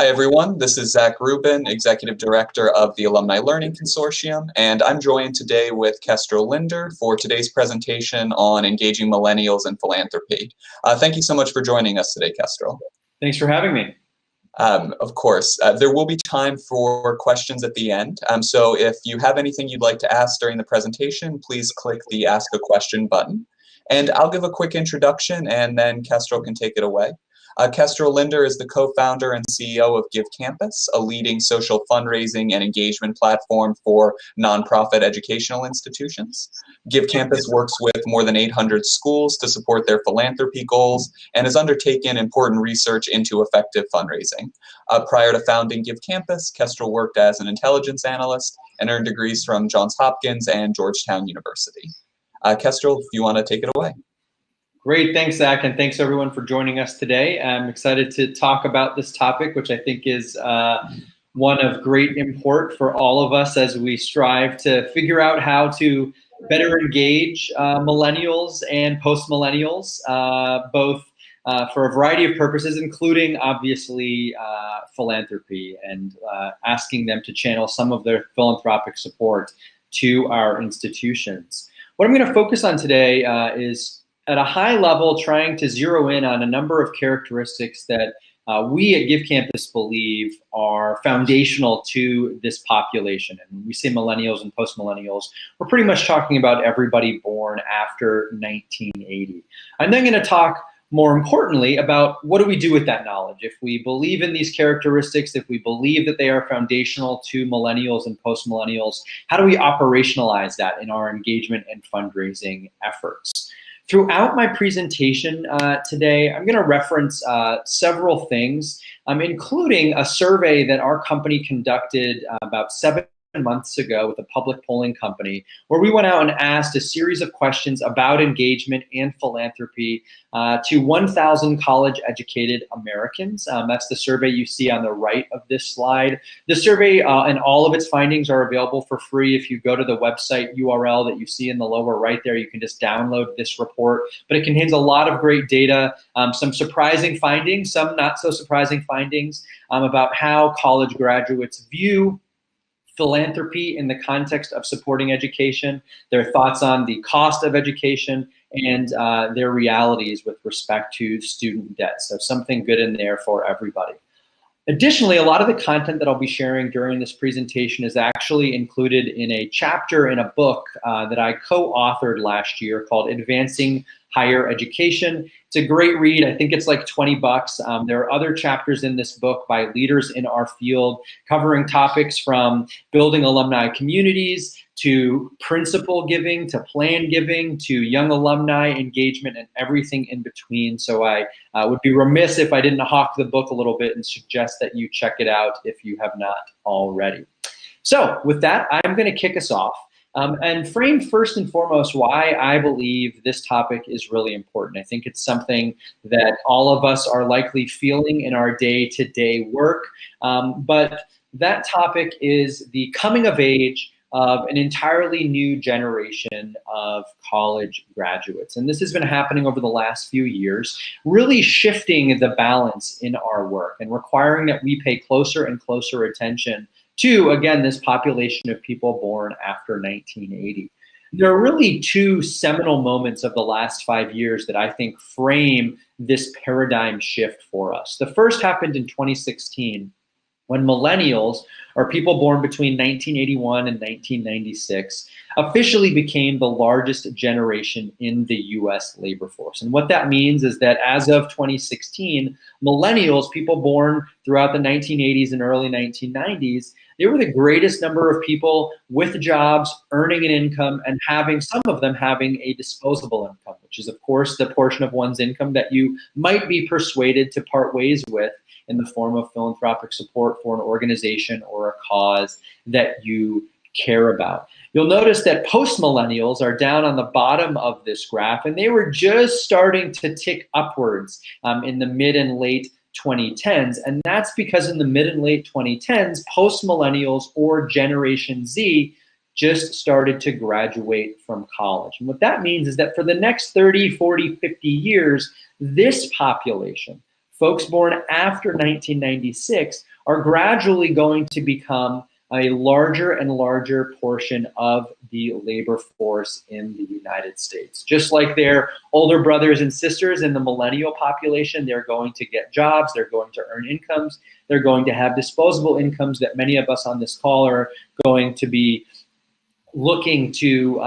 Hi, everyone. This is Zach Rubin, Executive Director of the Alumni Learning Consortium, and I'm joined today with Kestrel Linder for today's presentation on engaging millennials in philanthropy. Thank you so much for joining us today, Kestrel. Thanks for having me. Of course, there will be time for questions at the end, so if you have anything you'd like to ask during the presentation, please click the Ask a Question button. And I'll give a quick introduction, and then Kestrel can take it away. Kestrel Linder is the co-founder and CEO of Give Campus, a leading social fundraising and engagement platform for nonprofit educational institutions. Give Campus works with more than 800 schools to support their philanthropy goals and has undertaken important research into effective fundraising. Prior to founding Give Campus, Kestrel worked as an intelligence analyst and earned degrees from Johns Hopkins and Georgetown University. Kestrel, if you want to take it away. Great, thanks, Zach, and thanks everyone for joining us today. I'm excited to talk about this topic, which I think is one of great import for all of us as we strive to figure out how to better engage millennials and post-millennials, both for a variety of purposes, including obviously philanthropy and asking them to channel some of their philanthropic support to our institutions. What I'm going to focus on today is at a high level, trying to zero in on a number of characteristics that we at Give Campus believe are foundational to this population. And when we say millennials and post-millennials, we're pretty much talking about everybody born after 1980. I'm then going to talk more importantly about what do we do with that knowledge. If we believe in these characteristics, if we believe that they are foundational to millennials and post-millennials, how do we operationalize that in our engagement and fundraising efforts? Throughout my presentation today, I'm going to reference several things, including a survey that our company conducted about 7 months ago with a public polling company, where we went out and asked a series of questions about engagement and philanthropy to 1,000 college-educated Americans. That's the survey you see on the right of this slide. The survey and all of its findings are available for free. If you go to the website URL that you see in the lower right there, you can just download this report. But it contains a lot of great data, some surprising findings, some not so surprising findings about how college graduates view philanthropy in the context of supporting education, their thoughts on the cost of education, and their realities with respect to student debt. So something good in there for everybody. Additionally, a lot of the content that I'll be sharing during this presentation is actually included in a chapter in a book that I co-authored last year called Advancing Higher Education. It's a great read. I think it's like 20 bucks. There are other chapters in this book by leaders in our field covering topics from building alumni communities to principal giving, to plan giving, to young alumni engagement, and everything in between. So I would be remiss if I didn't hawk the book a little bit and suggest that you check it out if you have not already. So with that, I'm going to kick us off and frame first and foremost why I believe this topic is really important. I think it's something that all of us are likely feeling in our day-to-day work, but that topic is the coming of age of an entirely new generation of college graduates. And this has been happening over the last few years, really shifting the balance in our work and requiring that we pay closer and closer attention to, again, this population of people born after 1980. There are really two seminal moments of the last 5 years that I think frame this paradigm shift for us. The first happened in 2016, when millennials, or people born between 1981 and 1996, officially became the largest generation in the US labor force. And what that means is that as of 2016, millennials, people born throughout the 1980s and early 1990s, they were the greatest number of people with jobs, earning an income, and having, some of them having a disposable income, which is of course the portion of one's income that you might be persuaded to part ways with in the form of philanthropic support for an organization or a cause that you care about. You'll notice that post-millennials are down on the bottom of this graph, and they were just starting to tick upwards in the mid and late 2010s. And that's because in the mid and late 2010s, post-millennials or Generation Z just started to graduate from college. And what that means is that for the next 30, 40, 50 years, this population, folks born after 1996 are gradually going to become a larger and larger portion of the labor force in the United States. Just like their older brothers and sisters in the millennial population, they're going to get jobs, they're going to earn incomes, they're going to have disposable incomes that many of us on this call are going to be looking to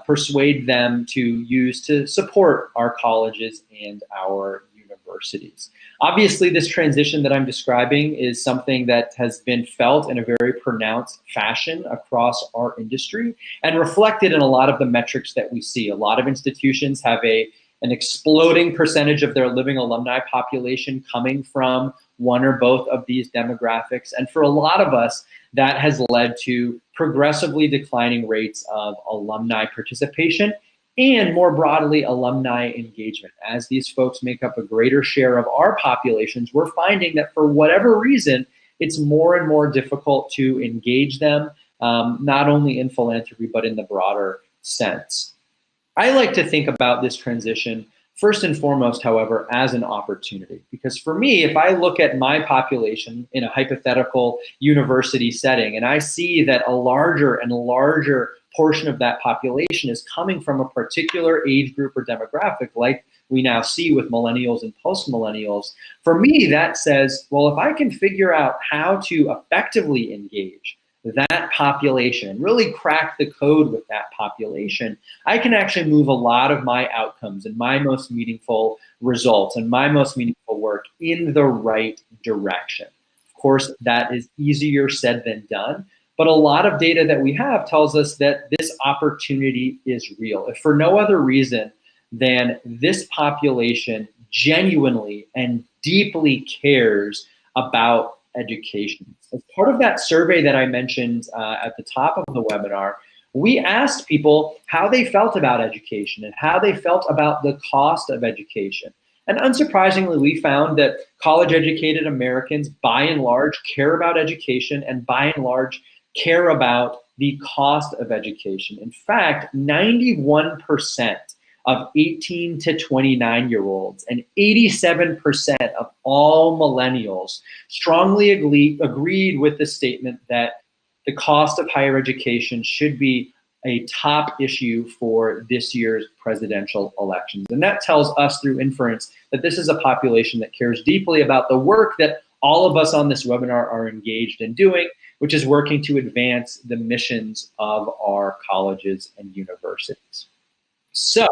persuade them to use to support our colleges and our universities. Obviously, this transition that I'm describing is something that has been felt in a very pronounced fashion across our industry and reflected in a lot of the metrics that we see. A lot of institutions have an exploding percentage of their living alumni population coming from one or both of these demographics. And for a lot of us, that has led to progressively declining rates of alumni participation and more broadly, alumni engagement. As these folks make up a greater share of our populations, we're finding that for whatever reason, it's more and more difficult to engage them, not only in philanthropy, but in the broader sense. I like to think about this transition first and foremost, however, as an opportunity. Because for me, if I look at my population in a hypothetical university setting, and I see that a larger and larger portion of that population is coming from a particular age group or demographic, like we now see with millennials and post-millennials, for me, that says, well, if I can figure out how to effectively engage that population and really crack the code with that population, I can actually move a lot of my outcomes and my most meaningful results and my most meaningful work in the right direction. Of course, that is easier said than done, but a lot of data that we have tells us that this opportunity is real. If for no other reason than this population genuinely and deeply cares about education. As part of that survey that I mentioned at the top of the webinar, we asked people how they felt about education and how they felt about the cost of education. And unsurprisingly, we found that college-educated Americans, by and large, care about education and by and large, care about the cost of education. In fact, 91% of 18 to 29-year-olds and 87% of all millennials strongly agreed with the statement that the cost of higher education should be a top issue for this year's presidential elections. And that tells us through inference that this is a population that cares deeply about the work that all of us on this webinar are engaged in doing, which is working to advance the missions of our colleges and universities. So,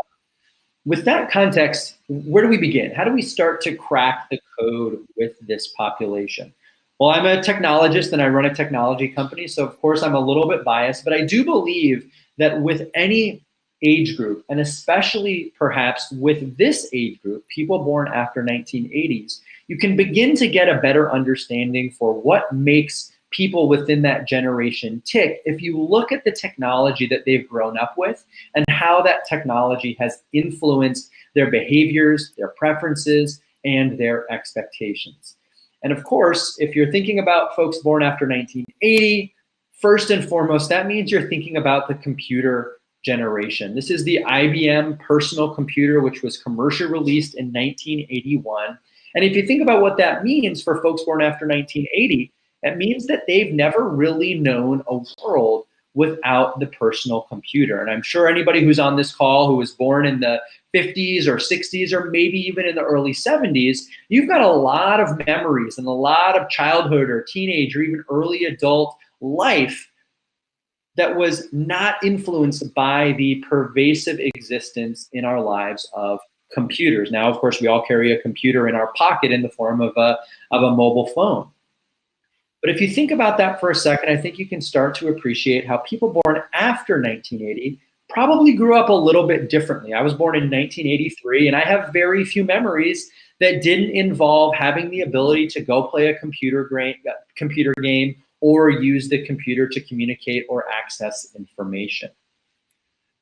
with that context, where do we begin? How do we start to crack the code with this population? Well, I'm a technologist and I run a technology company, so of course I'm a little bit biased, but I do believe that with any age group, and especially perhaps with this age group, people born after 1980s, you can begin to get a better understanding for what makes people within that generation tick if you look at the technology that they've grown up with and how that technology has influenced their behaviors, their preferences, and their expectations. And of course, if you're thinking about folks born after 1980, first and foremost, that means you're thinking about the computer generation. This is the IBM personal computer, which was commercially released in 1981. And if you think about what that means for folks born after 1980, it means that they've never really known a world without the personal computer. And I'm sure anybody who's on this call who was born in the 50s or 60s or maybe even in the early 70s, you've got a lot of memories and a lot of childhood or teenage or even early adult life that was not influenced by the pervasive existence in our lives of computers. Now, of course, we all carry a computer in our pocket in the form of a mobile phone. But if you think about that for a second, I think you can start to appreciate how people born after 1980 probably grew up a little bit differently. I was born in 1983, and I have very few memories that didn't involve having the ability to go play a computer game or use the computer to communicate or access information.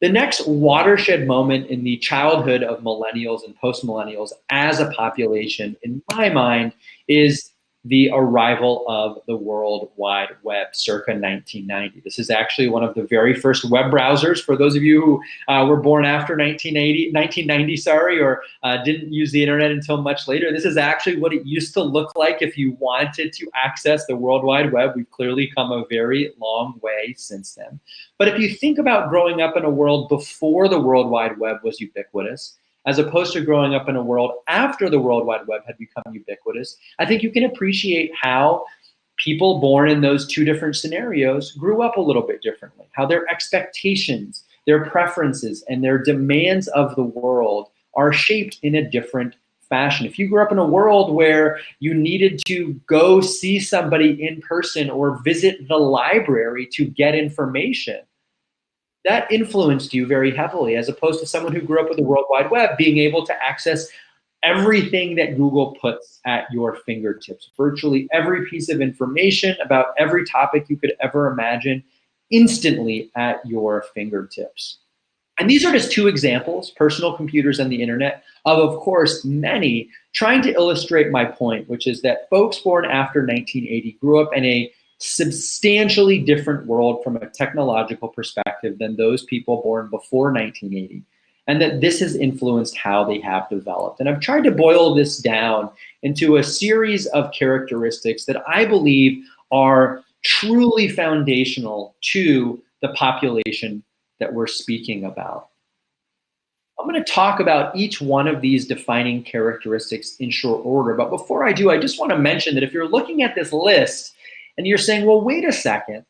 The next watershed moment in the childhood of millennials and post-millennials as a population, in my mind, is the arrival of the World Wide Web circa 1990. This is actually one of the very first web browsers. For those of you who were born after 1990, or didn't use the internet until much later, this is actually what it used to look like if you wanted to access the World Wide Web. We've clearly come a very long way since then. But if you think about growing up in a world before the World Wide Web was ubiquitous, as opposed to growing up in a world after the World Wide Web had become ubiquitous, I think you can appreciate how people born in those two different scenarios grew up a little bit differently, how their expectations, their preferences, and their demands of the world are shaped in a different fashion. If you grew up in a world where you needed to go see somebody in person or visit the library to get information, that influenced you very heavily, as opposed to someone who grew up with the World Wide Web being able to access everything that Google puts at your fingertips. Virtually every piece of information about every topic you could ever imagine instantly at your fingertips. And these are just two examples, personal computers and the internet, of course, many, trying to illustrate my point, which is that folks born after 1980 grew up in a substantially different world from a technological perspective than those people born before 1980, and that this has influenced how they have developed. And I've tried to boil this down into a series of characteristics that I believe are truly foundational to the population that we're speaking about. I'm going to talk about each one of these defining characteristics in short order, but before I do, I just want to mention that if you're looking at this list and you're saying, well, wait a second,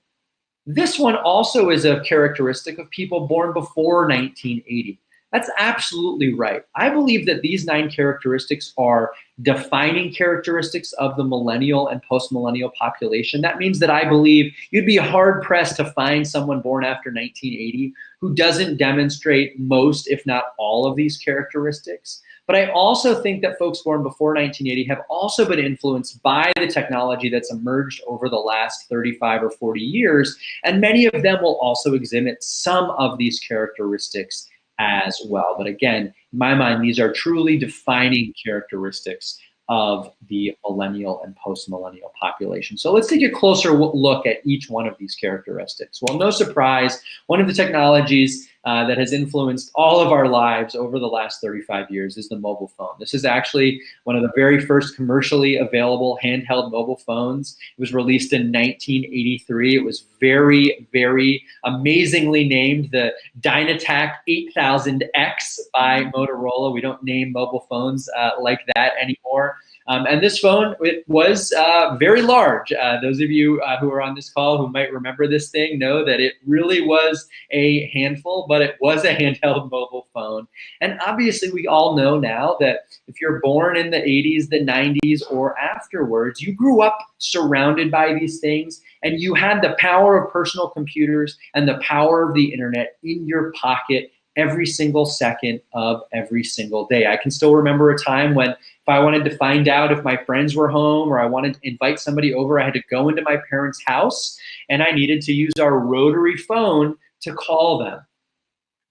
this one also is a characteristic of people born before 1980. That's absolutely right. I believe that these 9 characteristics are defining characteristics of the millennial and post-millennial population. That means that I believe you'd be hard-pressed to find someone born after 1980 who doesn't demonstrate most, if not all, of these characteristics. But I also think that folks born before 1980 have also been influenced by the technology that's emerged over the last 35 or 40 years, and many of them will also exhibit some of these characteristics as well. But again, in my mind, these are truly defining characteristics of the millennial and post-millennial population. So let's take a closer look at each one of these characteristics. Well, no surprise, one of the technologies that has influenced all of our lives over the last 35 years is the mobile phone. This is actually one of the very first commercially available handheld mobile phones. It was released in 1983. It was very, very amazingly named the Dynatac 8000X by Motorola. We don't name mobile phones like that anymore. And this phone, it was very large. Those of you who are on this call who might remember this thing know that it really was a handful, but it was a handheld mobile phone. And obviously we all know now that if you're born in the 80s, the 90s, or afterwards, you grew up surrounded by these things, and you had the power of personal computers and the power of the internet in your pocket every single second of every single day. I can still remember a time when if I wanted to find out if my friends were home or I wanted to invite somebody over, I had to go into my parents' house and I needed to use our rotary phone to call them.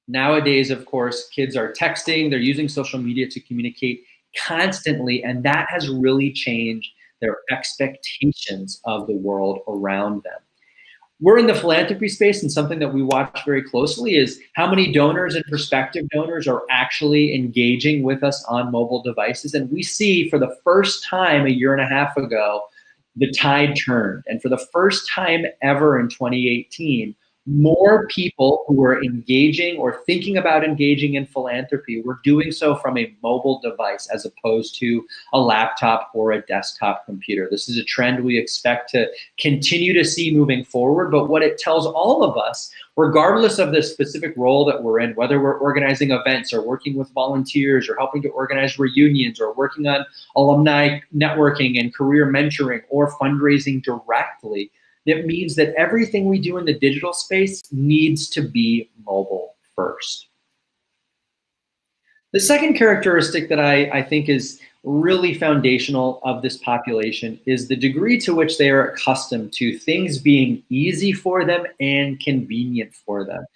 Nowadays, of course, kids are texting, they're using social media to communicate constantly, and that has really changed their expectations of the world around them. We're in the philanthropy space, and something that we watch very closely is how many donors and prospective donors are actually engaging with us on mobile devices. And we see for the first time a year and a half ago, the tide turned. And for the first time ever in 2018, more people who were engaging or thinking about engaging in philanthropy were doing so from a mobile device as opposed to a laptop or a desktop computer. This is a trend we expect to continue to see moving forward, but what it tells all of us, regardless of the specific role that we're in, whether we're organizing events or working with volunteers or helping to organize reunions or working on alumni networking and career mentoring or fundraising directly, it means that everything we do in the digital space needs to be mobile first. The second characteristic that I think is really foundational of this population is the degree to which they are accustomed to things being easy for them and convenient for them.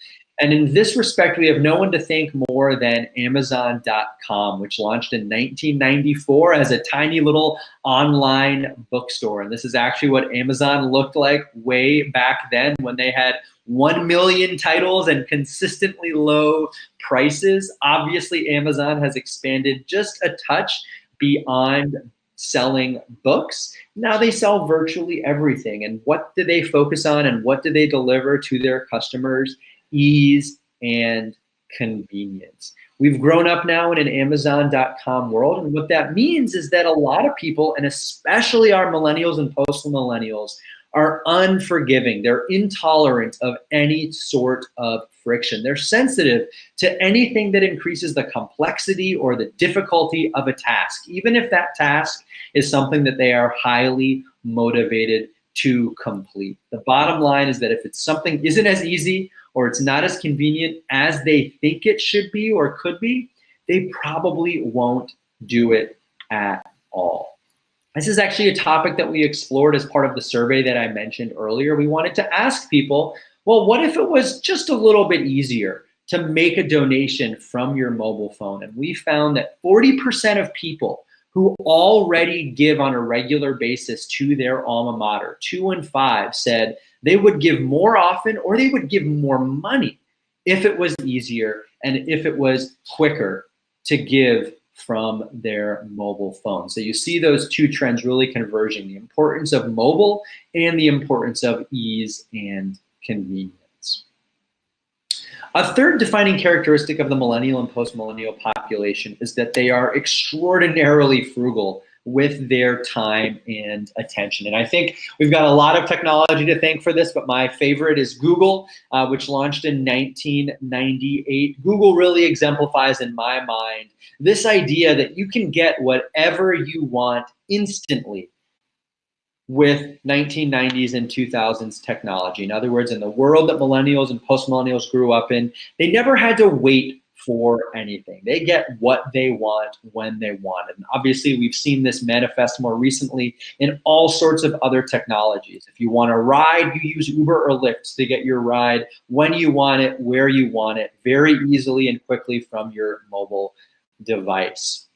And in this respect, we have no one to thank more than Amazon.com, which launched in 1994 as a tiny little online bookstore. And this is actually what Amazon looked like way back then, when they had 1 million titles and consistently low prices. Obviously, Amazon has expanded just a touch beyond selling books. Now they sell virtually everything. And what do they focus on, and what do they deliver to their customers? Ease and convenience. We've grown up now in an Amazon.com world, and what that means is that a lot of people, and especially our millennials and post-millennials, are unforgiving. They're intolerant of any sort of friction. They're sensitive to anything that increases the complexity or the difficulty of a task, even if that task is something that they are highly motivated to complete. The bottom line is that if it's something isn't as easy or it's not as convenient as they think it should be or could be, they probably won't do it at all. This is actually a topic that we explored as part of the survey that I mentioned earlier. We wanted to ask people, well, what if it was just a little bit easier to make a donation from your mobile phone? And we found that 40% of people who already give on a regular basis to their alma mater, 2 in 5 said they would give more often, or they would give more money if it was easier and if it was quicker to give from their mobile phone. So you see those two trends really converging, the importance of mobile and the importance of ease and convenience. A third defining characteristic of the millennial and post-millennial population is that they are extraordinarily frugal with their time and attention. And I think we've got a lot of technology to thank for this, but my favorite is Google, which launched in 1998. Google really exemplifies, in my mind, this idea that you can get whatever you want instantly with 1990s and 2000s technology. In other words, in the world that millennials and post-millennials grew up in, they never had to wait for anything. They get what they want when they want it. And obviously, we've seen this manifest more recently in all sorts of other technologies. If you want a ride, you use Uber or Lyft to get your ride when you want it, where you want it, very easily and quickly from your mobile device.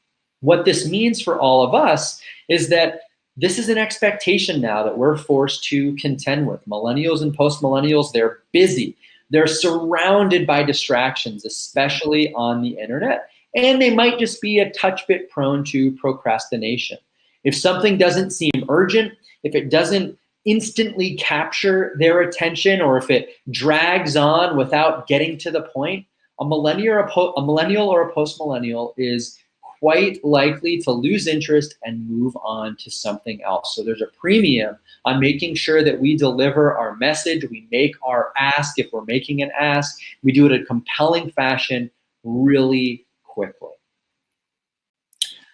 What this means for all of us is that this is an expectation now that we're forced to contend with. Millennials and post-millennials, they're busy. They're surrounded by distractions, especially on the internet, and they might just be a touch bit prone to procrastination. If something doesn't seem urgent, if it doesn't instantly capture their attention, or if it drags on without getting to the point, a millennial or a post-millennial is quite likely to lose interest and move on to something else. So there's a premium on making sure that we deliver our message, we make our ask, if we're making an ask, we do it in a compelling fashion really quickly.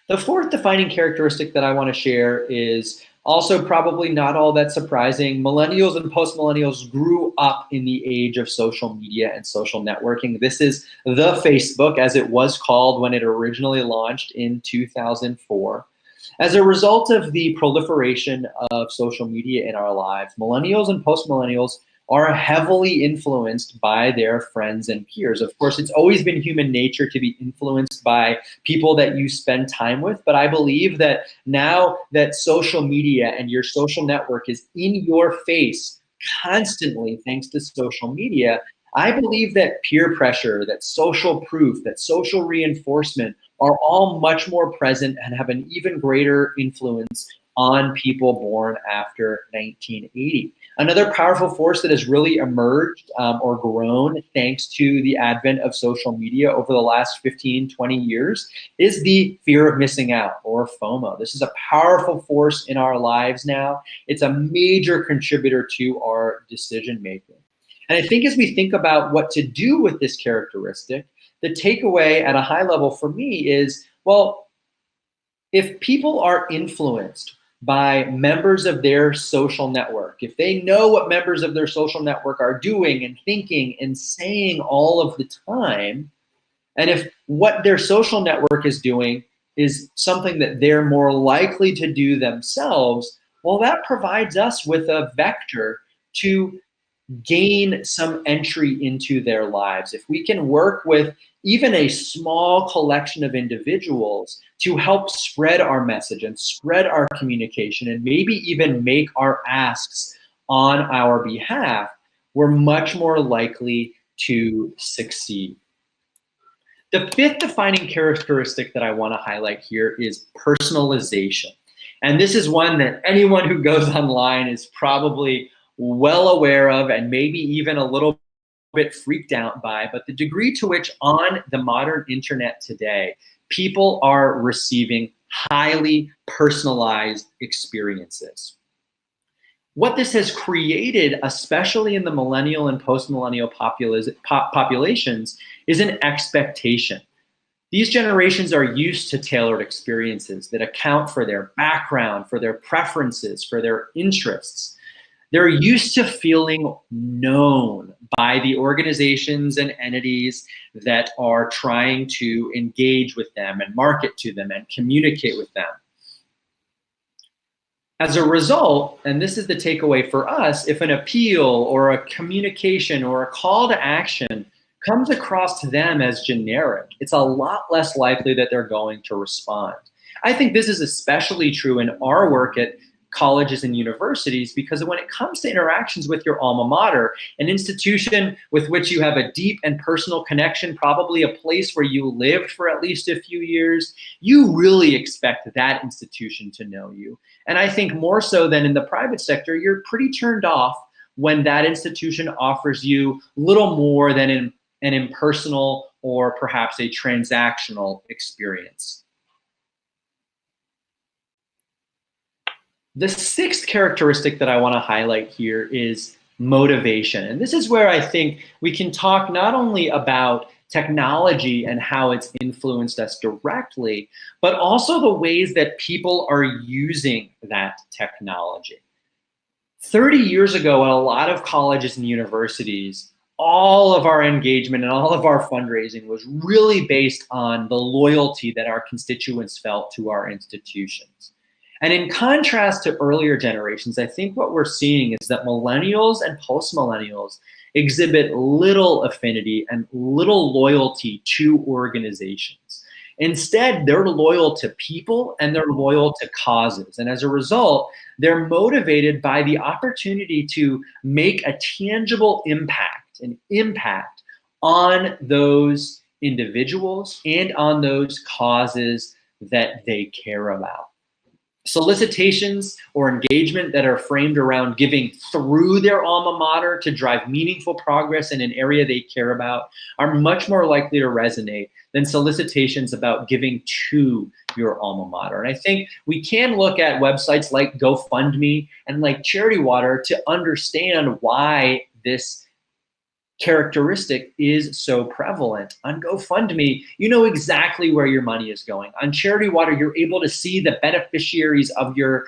The fourth defining characteristic that I want to share is also probably not all that surprising. Millennials and post-millennials grew up in the age of social media and social networking. This is the Facebook, as it was called when it originally launched in 2004. As a result of the proliferation of social media in our lives, millennials and post-millennials are heavily influenced by their friends and peers. Of course, it's always been human nature to be influenced by people that you spend time with, but I believe that now that social media and your social network is in your face constantly thanks to social media, I believe that peer pressure, that social proof, that social reinforcement are all much more present and have an even greater influence on people born after 1980. Another powerful force that has really emerged or grown thanks to the advent of social media over the last 15, 20 years is the fear of missing out, or FOMO. This is a powerful force in our lives now. It's a major contributor to our decision making. And I think as we think about what to do with this characteristic, the takeaway at a high level for me is, well, if people are influenced by members of their social network, if they know what members of their social network are doing and thinking and saying all of the time, and if what their social network is doing is something that they're more likely to do themselves, well, that provides us with a vector to gain some entry into their lives, if we can work with even a small collection of individuals to help spread our message and spread our communication and maybe even make our asks on our behalf, we're much more likely to succeed. The fifth defining characteristic that I want to highlight here is personalization. And this is one that anyone who goes online is probably well aware of and maybe even a little bit freaked out by, but the degree to which on the modern internet today, people are receiving highly personalized experiences. What this has created, especially in the millennial and post-millennial populations, is an expectation. These generations are used to tailored experiences that account for their background, for their preferences, for their interests. They're used to feeling known by the organizations and entities that are trying to engage with them and market to them and communicate with them. As a result, and this is the takeaway for us, if an appeal or a communication or a call to action comes across to them as generic, it's a lot less likely that they're going to respond. I think this is especially true in our work at colleges and universities, because when it comes to interactions with your alma mater, an institution with which you have a deep and personal connection, probably a place where you lived for at least a few years, you really expect that institution to know you. And I think more so than in the private sector, you're pretty turned off when that institution offers you little more than an impersonal or perhaps a transactional experience. The sixth characteristic that I want to highlight here is motivation. And this is where I think we can talk not only about technology and how it's influenced us directly, but also the ways that people are using that technology. 30 years ago, at a lot of colleges and universities, all of our engagement and all of our fundraising was really based on the loyalty that our constituents felt to our institutions. And in contrast to earlier generations, I think what we're seeing is that millennials and post-millennials exhibit little affinity and little loyalty to organizations. Instead, they're loyal to people and they're loyal to causes. And as a result, they're motivated by the opportunity to make a tangible impact, an impact on those individuals and on those causes that they care about. Solicitations or engagement that are framed around giving through their alma mater to drive meaningful progress in an area they care about are much more likely to resonate than solicitations about giving to your alma mater. And I think we can look at websites like GoFundMe and like Charity Water to understand why this characteristic is so prevalent. On GoFundMe, you know exactly where your money is going. On Charity Water, you're able to see the beneficiaries of your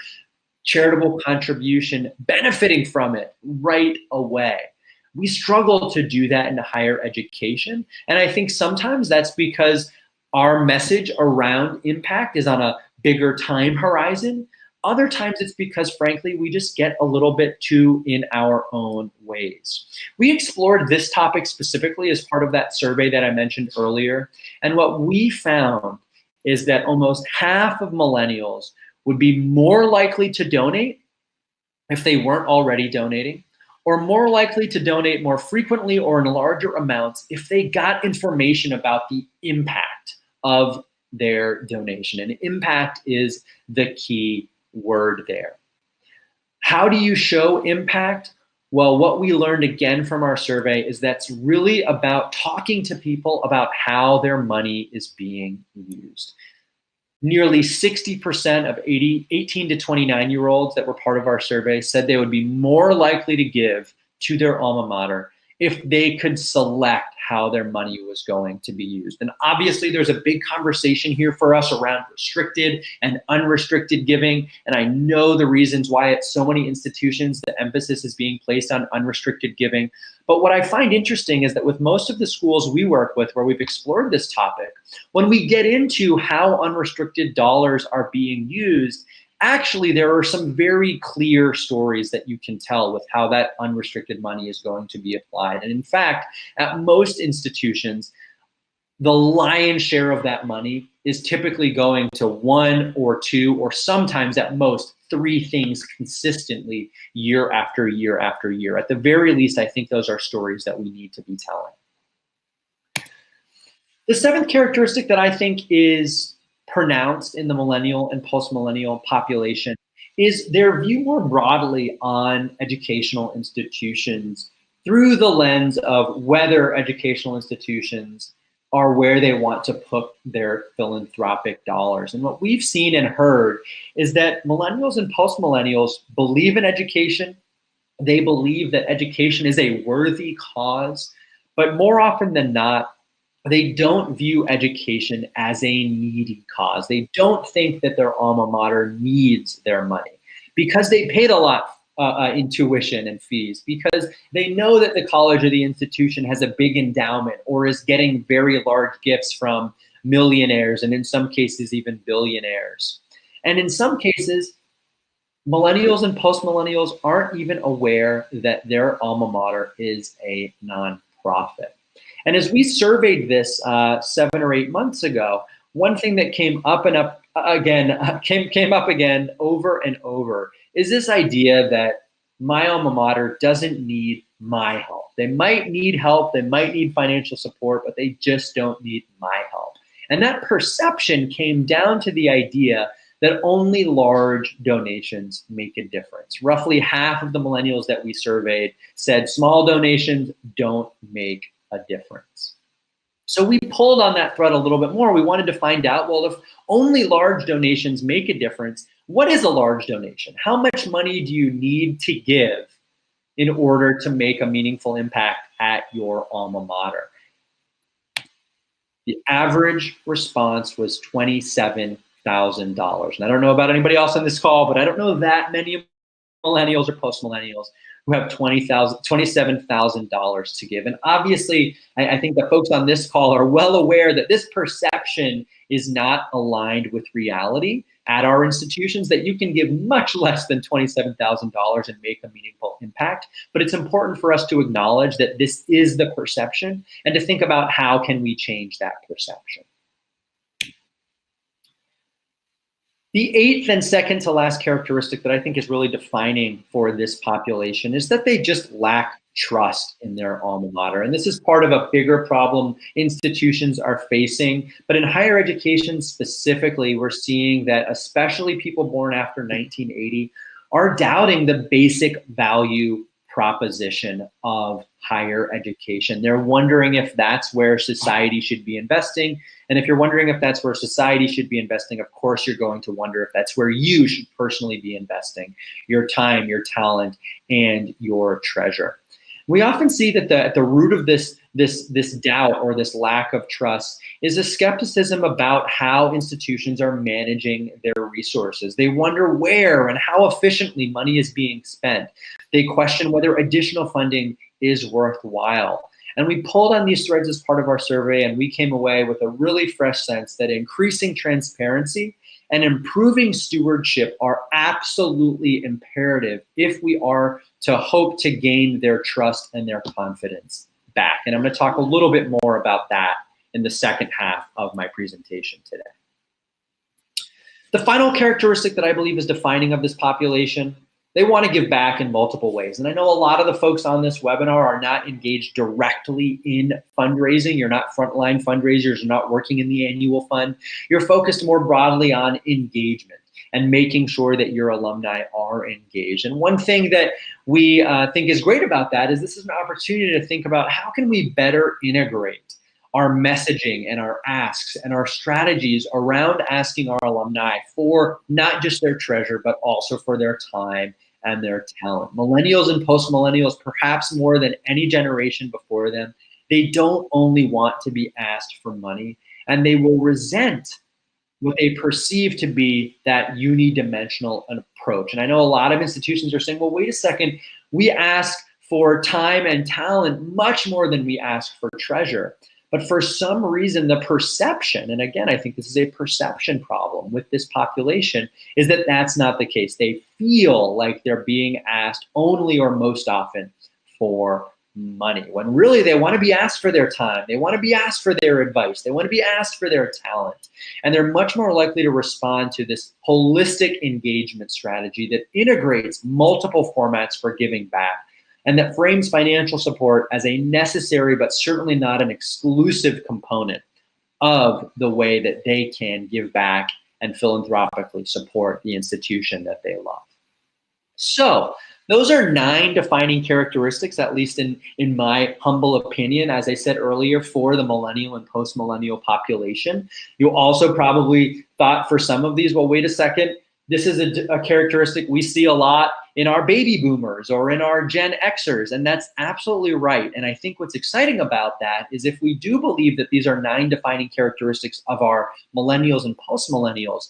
charitable contribution benefiting from it right away. We struggle to do that in higher education. And I think sometimes that's because our message around impact is on a bigger time horizon. Other times it's because, frankly, we just get a little bit too in our own ways. We explored this topic specifically as part of that survey that I mentioned earlier. And what we found is that almost half of millennials would be more likely to donate if they weren't already donating, or more likely to donate more frequently or in larger amounts if they got information about the impact of their donation. And impact is the key word there. How do you show impact? Well, what we learned again from our survey is that's really about talking to people about how their money is being used. Nearly 60% of 18 to 29-year-olds that were part of our survey said they would be more likely to give to their alma mater if they could select how their money was going to be used. And obviously there's a big conversation here for us around restricted and unrestricted giving. And I know the reasons why at so many institutions, the emphasis is being placed on unrestricted giving. But what I find interesting is that with most of the schools we work with where we've explored this topic, when we get into how unrestricted dollars are being used, actually there are some very clear stories that you can tell with how that unrestricted money is going to be applied. And in fact, at most institutions, the lion's share of that money is typically going to one or two, or sometimes at most three things consistently year after year after year. At the very least, I think those are stories that we need to be telling. The seventh characteristic that I think is pronounced in the millennial and post-millennial population is their view more broadly on educational institutions through the lens of whether educational institutions are where they want to put their philanthropic dollars. And what we've seen and heard is that millennials and post-millennials believe in education. They believe that education is a worthy cause, but more often than not, they don't view education as a needy cause. They don't think that their alma mater needs their money because they paid a lot in tuition and fees, because they know that the college or the institution has a big endowment or is getting very large gifts from millionaires and in some cases even billionaires. And in some cases, millennials and post-millennials aren't even aware that their alma mater is a nonprofit. And as we surveyed this 7 or 8 months ago, one thing that came up again over and over is this idea that my alma mater doesn't need my help. They might need help, they might need financial support, but they just don't need my help. And that perception came down to the idea that only large donations make a difference. Roughly half of the millennials that we surveyed said small donations don't make a difference. So we pulled on that thread a little bit more. We wanted to find out, well, if only large donations make a difference, what is a large donation? How much money do you need to give in order to make a meaningful impact at your alma mater? The average response was $27,000. And I don't know about anybody else on this call, but I don't know that many millennials or post-millennials who have $27,000 to give. And obviously, I think the folks on this call are well aware that this perception is not aligned with reality at our institutions, that you can give much less than $27,000 and make a meaningful impact. But it's important for us to acknowledge that this is the perception and to think about how can we change that perception. The eighth and second to last characteristic that I think is really defining for this population is that they just lack trust in their alma mater. And this is part of a bigger problem institutions are facing. But in higher education specifically, we're seeing that especially people born after 1980 are doubting the basic value proposition of higher education. They're wondering if that's where society should be investing. And if you're wondering if that's where society should be investing, of course, you're going to wonder if that's where you should personally be investing your time, your talent, and your treasure. We often see that at the root of this doubt or this lack of trust is a skepticism about how institutions are managing their resources. They wonder where and how efficiently money is being spent. They question whether additional funding is worthwhile. And we pulled on these threads as part of our survey, and we came away with a really fresh sense that increasing transparency and improving stewardship are absolutely imperative if we are to hope to gain their trust and their confidence back. And I'm going to talk a little bit more about that in the second half of my presentation today. The final characteristic that I believe is defining of this population, they want to give back in multiple ways. And I know a lot of the folks on this webinar are not engaged directly in fundraising. You're not frontline fundraisers. You're not working in the annual fund. You're focused more broadly on engagement and making sure that your alumni are engaged. And one thing that we think is great about that is this is an opportunity to think about how can we better integrate our messaging and our asks and our strategies around asking our alumni for not just their treasure, but also for their time and their talent. Millennials and post-millennials, perhaps more than any generation before them, they don't only want to be asked for money, and they will resent what they perceive to be that unidimensional approach. And I know a lot of institutions are saying, well, wait a second, we ask for time and talent much more than we ask for treasure. But for some reason, the perception, and again, I think this is a perception problem with this population, is that that's not the case. They feel like they're being asked only or most often for money, when really they want to be asked for their time, they want to be asked for their advice, they want to be asked for their talent. And they're much more likely to respond to this holistic engagement strategy that integrates multiple formats for giving back, and that frames financial support as a necessary but certainly not an exclusive component of the way that they can give back and philanthropically support the institution that they love. So those are 9 defining characteristics, at least in my humble opinion, as I said earlier, for the millennial and post-millennial population. You also probably thought for some of these, well, wait a second, this is a characteristic we see a lot in our baby boomers or in our Gen Xers, and that's absolutely right. And I think what's exciting about that is if we do believe that these are 9 defining characteristics of our millennials and post-millennials,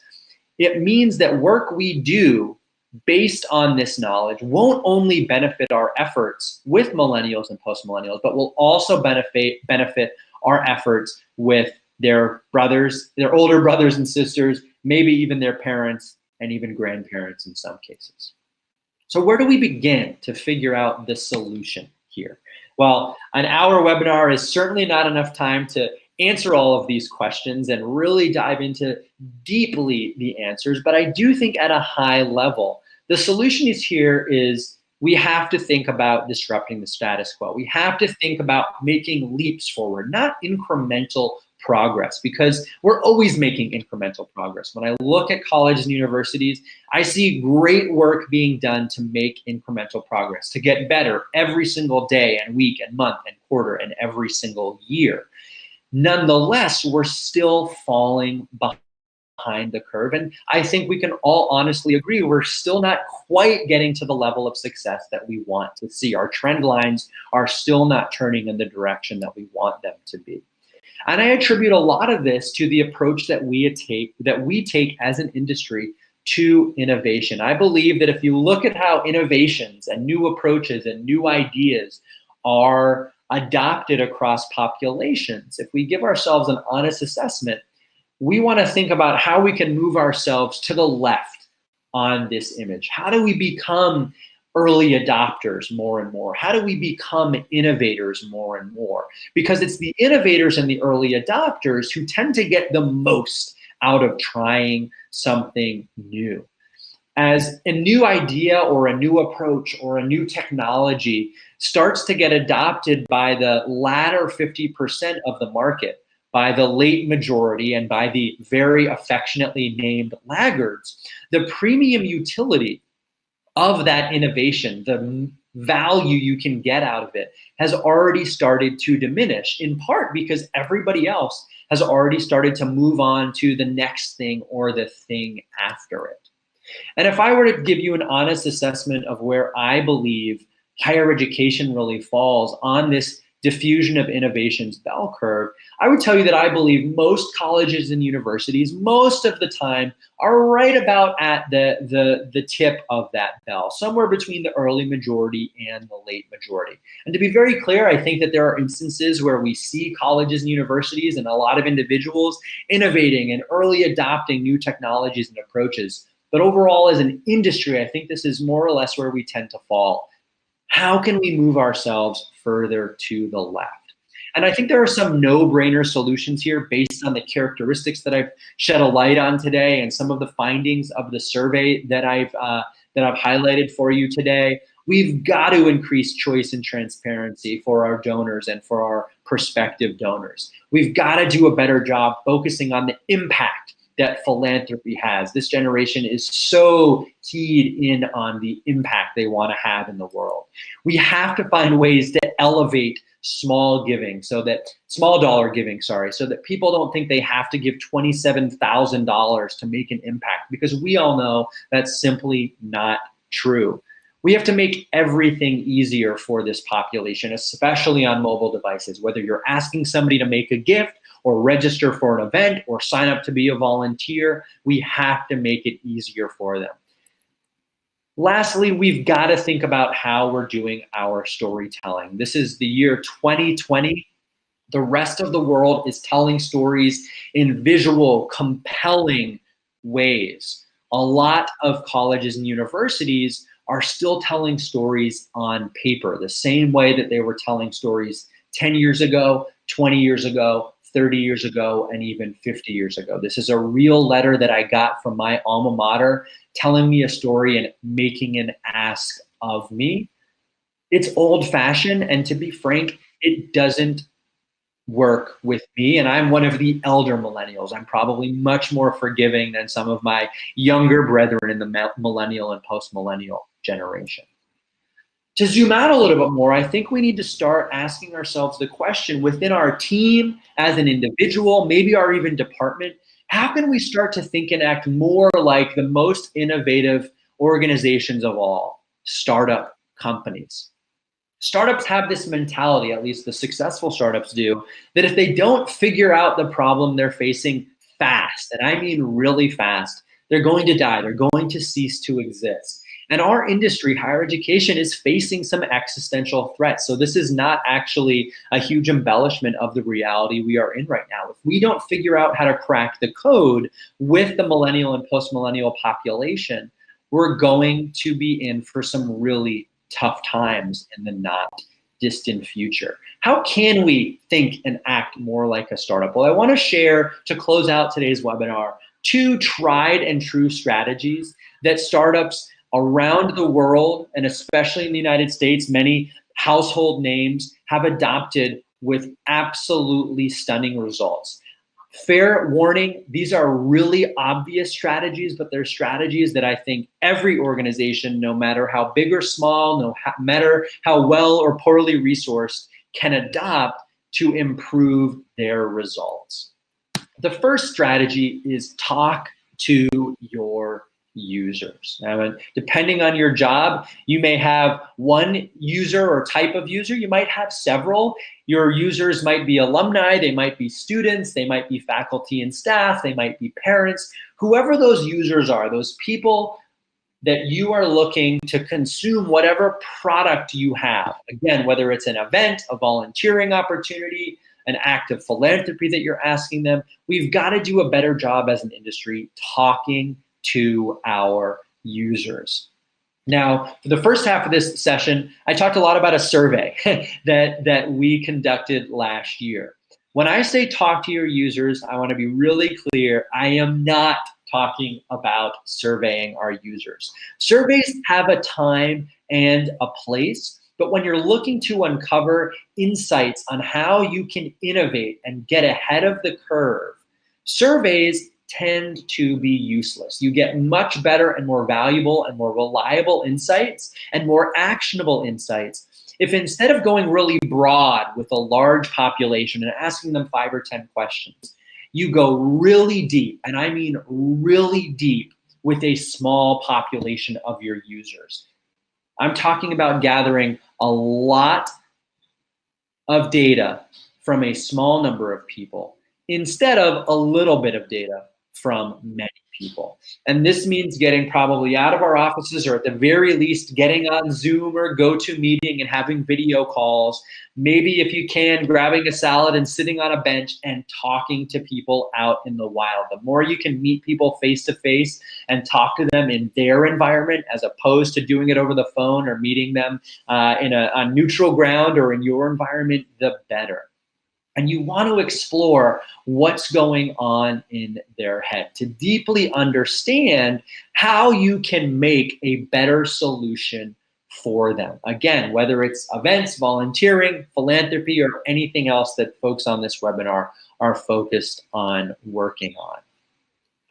it means that work we do based on this knowledge won't only benefit our efforts with millennials and post-millennials, but will also benefit our efforts with their brothers, their older brothers and sisters, maybe even their parents and even grandparents in some cases. So where do we begin to figure out the solution here? Well, an hour webinar is certainly not enough time to answer all of these questions and really dive into deeply the answers, but I do think at a high level, the solution is we have to think about disrupting the status quo. We have to think about making leaps forward, not incremental progress, because we're always making incremental progress. When I look at colleges and universities, I see great work being done to make incremental progress, to get better every single day and week and month and quarter and every single year. Nonetheless, we're still falling behind the curve. And I think we can all honestly agree we're still not quite getting to the level of success that we want to see. Our trend lines are still not turning in the direction that we want them to be. And I attribute a lot of this to the approach that we take as an industry to innovation. I believe that if you look at how innovations and new approaches and new ideas are adopted across populations, if we give ourselves an honest assessment, we want to think about how we can move ourselves to the left on this image. How do we become early adopters more and more? How do we become innovators more and more? Because it's the innovators and the early adopters who tend to get the most out of trying something new. As a new idea or a new approach or a new technology starts to get adopted by the latter 50% of the market, by the late majority, and by the very affectionately named laggards, the premium utility of that innovation, the value you can get out of it, has already started to diminish, in part because everybody else has already started to move on to the next thing or the thing after it. And if I were to give you an honest assessment of where I believe higher education really falls on this diffusion of innovations bell curve, I would tell you that I believe most colleges and universities, most of the time, are right about at the tip of that bell, somewhere between the early majority and the late majority. And to be very clear, I think that there are instances where we see colleges and universities and a lot of individuals innovating and early adopting new technologies and approaches. But overall, as an industry, I think this is more or less where we tend to fall. How can we move ourselves further to the left? And I think there are some no-brainer solutions here based on the characteristics that I've shed a light on today and some of the findings of the survey that I've highlighted for you today. We've got to increase choice and transparency for our donors and for our prospective donors. We've got to do a better job focusing on the impact that philanthropy has. This generation is so keyed in on the impact they want to have in the world. We have to find ways to elevate small dollar giving, so that people don't think they have to give $27,000 to make an impact, because we all know that's simply not true. We have to make everything easier for this population, especially on mobile devices, whether you're asking somebody to make a gift or register for an event or sign up to be a volunteer. We have to make it easier for them. Lastly, we've got to think about how we're doing our storytelling. This is the year 2020. The rest of the world is telling stories in visual, compelling ways. A lot of colleges and universities are still telling stories on paper, the same way that they were telling stories 10 years ago, 20 years ago, 30 years ago, and even 50 years ago. This is a real letter that I got from my alma mater telling me a story and making an ask of me. It's old-fashioned, and to be frank, it doesn't work with me, and I'm one of the elder millennials. I'm probably much more forgiving than some of my younger brethren in the millennial and post-millennial generation. To zoom out a little bit more, I think we need to start asking ourselves the question within our team, as an individual, maybe our even department, how can we start to think and act more like the most innovative organizations of all, startup companies? Startups have this mentality, at least the successful startups do, that if they don't figure out the problem they're facing fast, and I mean really fast, they're going to die, they're going to cease to exist. And our industry, higher education, is facing some existential threats. So this is not actually a huge embellishment of the reality we are in right now. If we don't figure out how to crack the code with the millennial and post-millennial population, we're going to be in for some really tough times in the not distant future. How can we think and act more like a startup? Well, I want to share, to close out today's webinar, 2 tried and true strategies that startups around the world, and especially in the United States, many household names have adopted with absolutely stunning results. Fair warning, these are really obvious strategies, but they're strategies that I think every organization, no matter how big or small, no matter how well or poorly resourced, can adopt to improve their results. The first strategy is talk to your users. Now, depending on your job, you may have one user or type of user, you might have several. Your users might be alumni, they might be students, they might be faculty and staff, they might be parents. Whoever those users are, those people that you are looking to consume whatever product you have. Again, whether it's an event, a volunteering opportunity, an act of philanthropy that you're asking them, we've got to do a better job as an industry talking to our users. Now, for the first half of this session, I talked a lot about a survey that we conducted last year. When I say talk to your users, I want to be really clear. I am not talking about surveying our users. Surveys have a time and a place, but when you're looking to uncover insights on how you can innovate and get ahead of the curve, surveys tend to be useless. You get much better and more valuable and more reliable insights and more actionable insights if, instead of going really broad with a large population and asking them 5 or 10 questions, you go really deep, and I mean really deep, with a small population of your users. I'm talking about gathering a lot of data from a small number of people instead of a little bit of data from many people. And this means getting probably out of our offices, or at the very least getting on Zoom or GoToMeeting and having video calls. Maybe if you can, grabbing a salad and sitting on a bench and talking to people out in the wild. The more you can meet people face to face and talk to them in their environment, as opposed to doing it over the phone or meeting them on neutral ground or in your environment, the better. And you want to explore what's going on in their head to deeply understand how you can make a better solution for them. Again, whether it's events, volunteering, philanthropy, or anything else that folks on this webinar are focused on working on.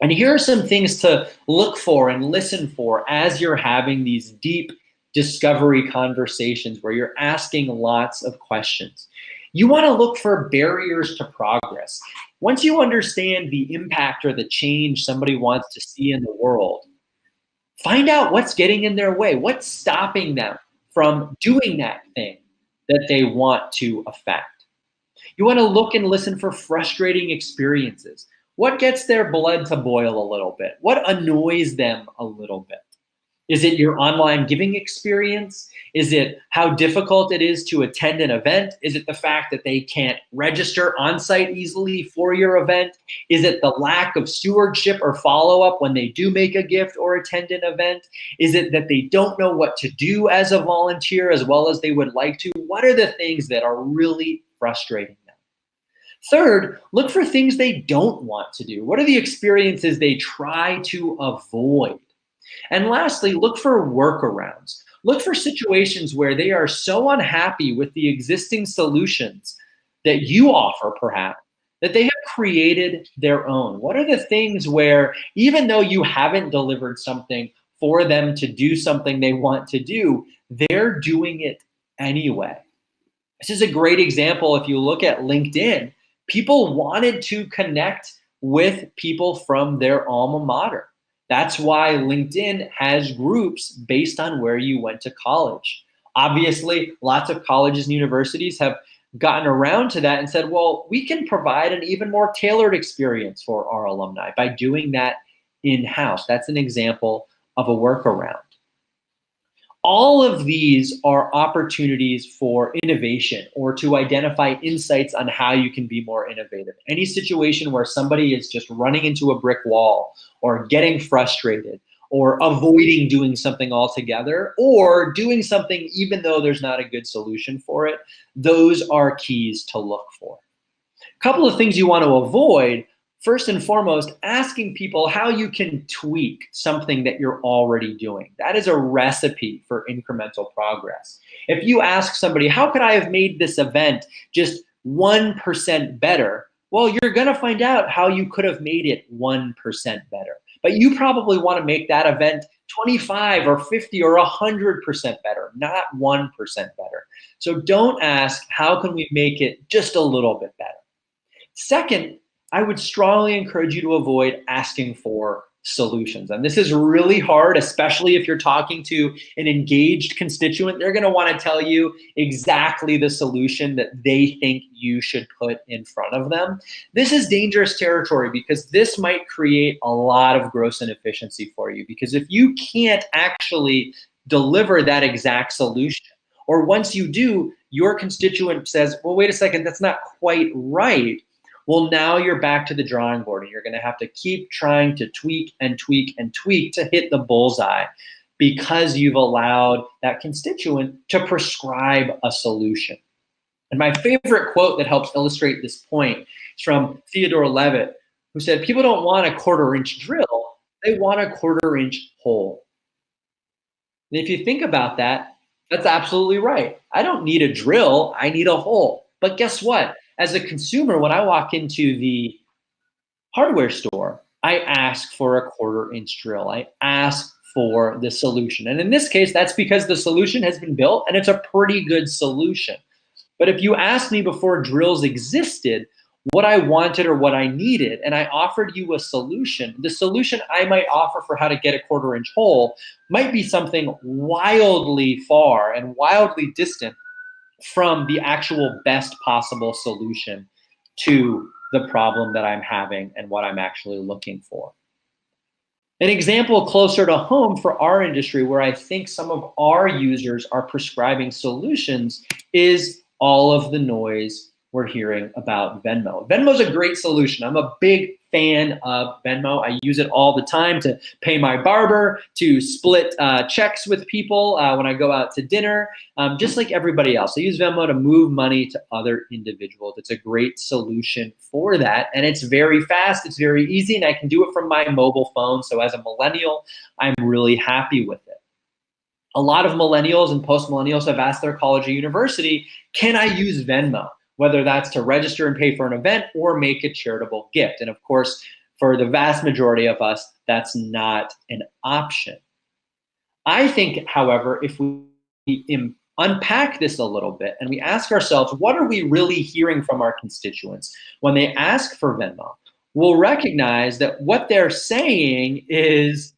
And here are some things to look for and listen for as you're having these deep discovery conversations where you're asking lots of questions. You want to look for barriers to progress. Once you understand the impact or the change somebody wants to see in the world, find out what's getting in their way, what's stopping them from doing that thing that they want to affect. You want to look and listen for frustrating experiences. What gets their blood to boil a little bit? What annoys them a little bit? Is it your online giving experience? Is it how difficult it is to attend an event? Is it the fact that they can't register on site easily for your event? Is it the lack of stewardship or follow-up when they do make a gift or attend an event? Is it that they don't know what to do as a volunteer as well as they would like to? What are the things that are really frustrating them? Third, look for things they don't want to do. What are the experiences they try to avoid? And lastly, look for workarounds. Look for situations where they are so unhappy with the existing solutions that you offer, perhaps, that they have created their own. What are the things where, even though you haven't delivered something for them to do something they want to do, they're doing it anyway? This is a great example. If you look at LinkedIn, people wanted to connect with people from their alma mater. That's why LinkedIn has groups based on where you went to college. Obviously, lots of colleges and universities have gotten around to that and said, well, we can provide an even more tailored experience for our alumni by doing that in-house. That's an example of a workaround. All of these are opportunities for innovation or to identify insights on how you can be more innovative. Any situation where somebody is just running into a brick wall or getting frustrated or avoiding doing something altogether or doing something even though there's not a good solution for it, those are keys to look for. A couple of things you want to avoid. First and foremost, asking people how you can tweak something that you're already doing. That is a recipe for incremental progress. If you ask somebody, how could I have made this event just 1% better? Well, you're gonna find out how you could have made it 1% better. But you probably wanna make that event 25 or 50 or 100% better, not 1% better. So don't ask, how can we make it just a little bit better? Second, I would strongly encourage you to avoid asking for solutions. And this is really hard, especially if you're talking to an engaged constituent. They're gonna wanna tell you exactly the solution that they think you should put in front of them. This is dangerous territory because this might create a lot of gross inefficiency for you, because if you can't actually deliver that exact solution, or once you do, your constituent says, well, wait a second, that's not quite right. Well, now you're back to the drawing board and you're gonna have to keep trying to tweak and tweak and tweak to hit the bullseye because you've allowed that constituent to prescribe a solution. And my favorite quote that helps illustrate this point is from Theodore Levitt, who said, people don't want a 1/4-inch drill, they want a 1/4-inch hole. And if you think about that, that's absolutely right. I don't need a drill, I need a hole. But guess what? As a consumer, when I walk into the hardware store, I ask for a 1/4-inch drill. I ask for the solution. And in this case, that's because the solution has been built and it's a pretty good solution. But if you asked me before drills existed, what I wanted or what I needed, and I offered you a solution, the solution I might offer for how to get a 1/4-inch hole might be something wildly far and wildly distant from the actual best possible solution to the problem that I'm having and what I'm actually looking for. An example closer to home for our industry where I think some of our users are prescribing solutions is all of the noise we're hearing about Venmo. Venmo's a great solution. I'm a big fan of Venmo. I use it all the time to pay my barber, to split checks with people when I go out to dinner, just like everybody else. I use Venmo to move money to other individuals. It's a great solution for that. And it's very fast, it's very easy, and I can do it from my mobile phone. So as a millennial, I'm really happy with it. A lot of millennials and post-millennials have asked their college or university, can I use Venmo? Whether that's to register and pay for an event or make a charitable gift. And of course, for the vast majority of us, that's not an option. I think, however, if we unpack this a little bit and we ask ourselves, what are we really hearing from our constituents when they ask for Venmo? We'll recognize that what they're saying is,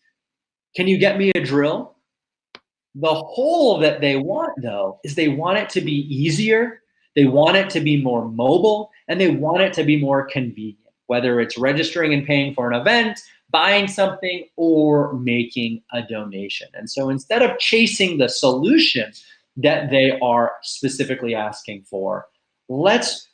can you get me a drill? The hole that they want, though, is they want it to be easier, they want it to be more mobile, and they want it to be more convenient, whether it's registering and paying for an event, buying something, or making a donation. And so instead of chasing the solution that they are specifically asking for, let's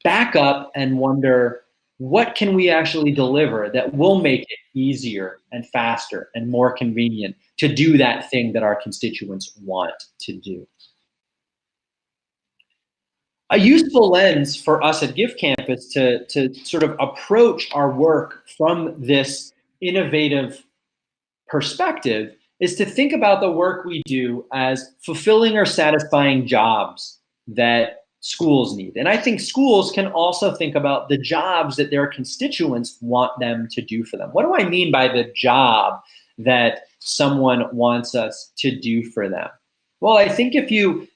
back up and wonder, what can we actually deliver that will make it easier and faster and more convenient to do that thing that our constituents want to do? A useful lens for us at Give Campus to sort of approach our work from this innovative perspective is to think about the work we do as fulfilling or satisfying jobs that schools need. And I think schools can also think about the jobs that their constituents want them to do for them. What do I mean by the job that someone wants us to do for them? Well, I think if you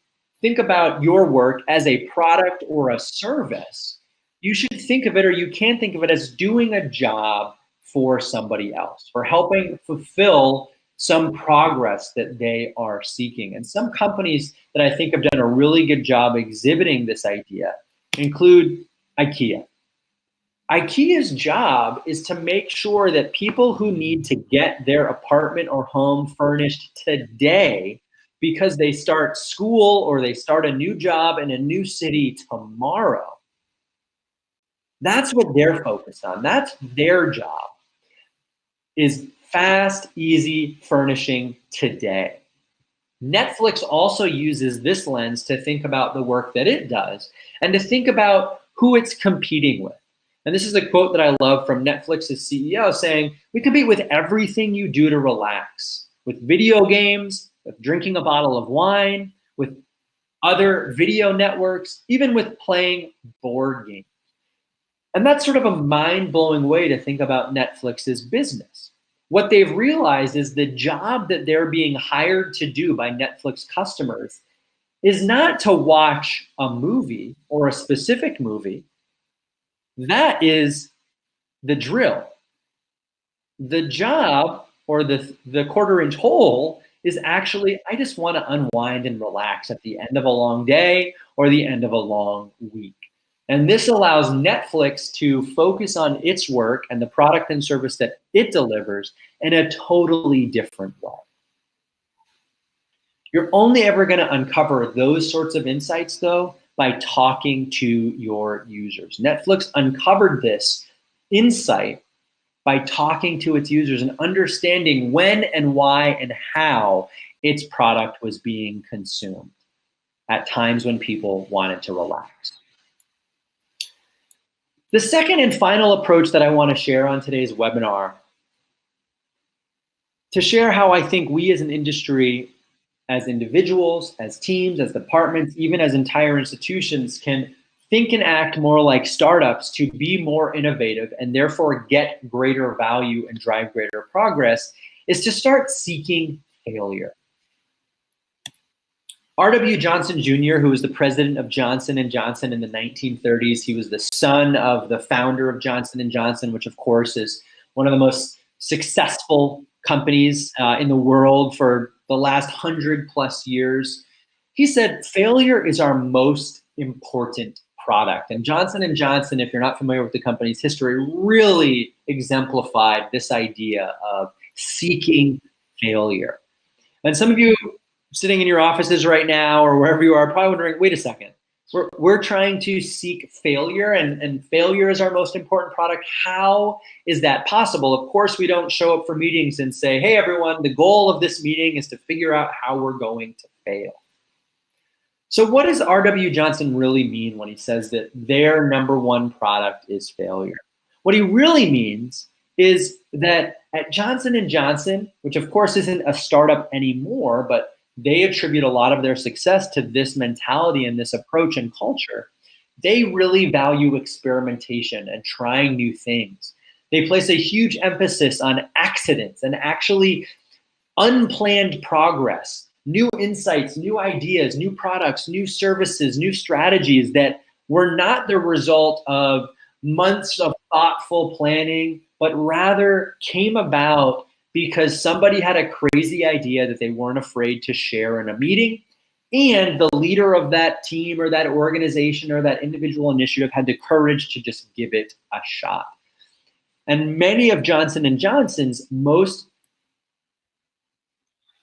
think about your work as a product or a service, you should think of it, or you can think of it, as doing a job for somebody else, for helping fulfill some progress that they are seeking. And some companies that I think have done a really good job exhibiting this idea include IKEA. IKEA's job is to make sure that people who need to get their apartment or home furnished today because they start school or they start a new job in a new city tomorrow, that's what they're focused on. That's their job, is fast, easy furnishing today. Netflix also uses this lens to think about the work that it does and to think about who it's competing with. And this is a quote that I love from Netflix's CEO saying, "We compete with everything you do to relax, with video games, with drinking a bottle of wine, with other video networks, even with playing board games." And that's sort of a mind-blowing way to think about Netflix's business. What they've realized is the job that they're being hired to do by Netflix customers is not to watch a movie or a specific movie. That is the drill. The job, or the quarter-inch hole, is actually, I just want to unwind and relax at the end of a long day or the end of a long week. And this allows Netflix to focus on its work and the product and service that it delivers in a totally different way. You're only ever going to uncover those sorts of insights, though, by talking to your users. Netflix uncovered this insight by talking to its users and understanding when and why and how its product was being consumed at times when people wanted to relax. The second and final approach that I want to share on today's webinar, to share how I think we as an industry, as individuals, as teams, as departments, even as entire institutions, can think and act more like startups to be more innovative and therefore get greater value and drive greater progress, is to start seeking failure. R.W. Johnson Jr., who was the president of Johnson & Johnson in the 1930s, he was the son of the founder of Johnson & Johnson, which of course is one of the most successful companies in the world for the last 100+ years. He said, "Failure is our most important product." And Johnson & Johnson, if you're not familiar with the company's history, really exemplified this idea of seeking failure. And some of you sitting in your offices right now or wherever you are probably wondering, wait a second, we're trying to seek failure and failure is our most important product. How is that possible? Of course, we don't show up for meetings and say, "Hey everyone, the goal of this meeting is to figure out how we're going to fail." So what does R.W. Johnson really mean when he says that their number one product is failure? What he really means is that at Johnson & Johnson, which of course isn't a startup anymore, but they attribute a lot of their success to this mentality and this approach and culture, they really value experimentation and trying new things. They place a huge emphasis on accidents and actually unplanned progress, new insights, new ideas, new products, new services, new strategies that were not the result of months of thoughtful planning, but rather came about because somebody had a crazy idea that they weren't afraid to share in a meeting, and the leader of that team or that organization or that individual initiative had the courage to just give it a shot. And many of Johnson & Johnson's most